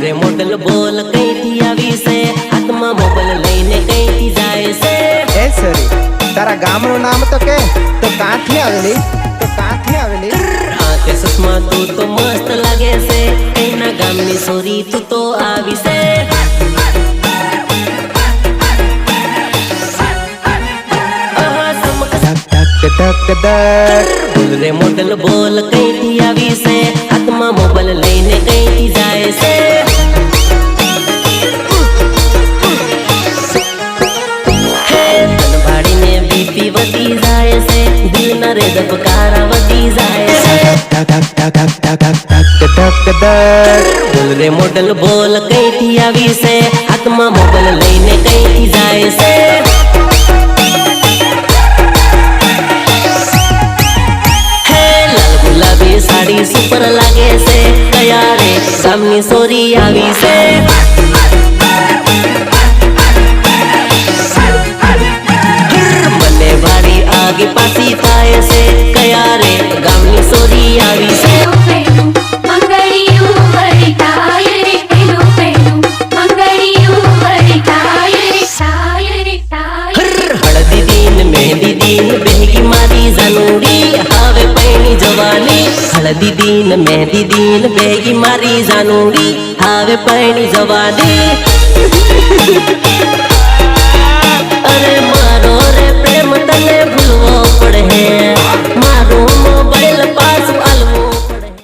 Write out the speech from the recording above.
रे मोडल बोल कई थी आवी से आत्मा मोबाइल लईने कई थी जाए से ए सरी तारा गामનું નામ તો કે તો કાંથી આવેલી आके सुषमा तू तो मस्त लागे से कईना गामनी सोरी तू तो आवी से रे मोडल बोल कई थी आवी से आत्मा मोबाइल लईने कई थी जाए से तनवाड़ी ने बीपी वधी जाए से दिल न रे दबकारा वधी जाए से रे मोडल बोल कई थी आवी से आत्मा मोबाइल लईने कई थी जाए से साड़ी सुपर लागे से कया रे गामनी सोरी आवी से मने भारी आगे पासी थाए से कया रे गामनी सोरी आवी से हळदी दिन मेहंदी दिन बेगी मारी जानूड़ी हावे पैनी जवानी हळदी दिन मेहंदी दिन बेगी मारी जानूड़ी हावे पैनी जवानी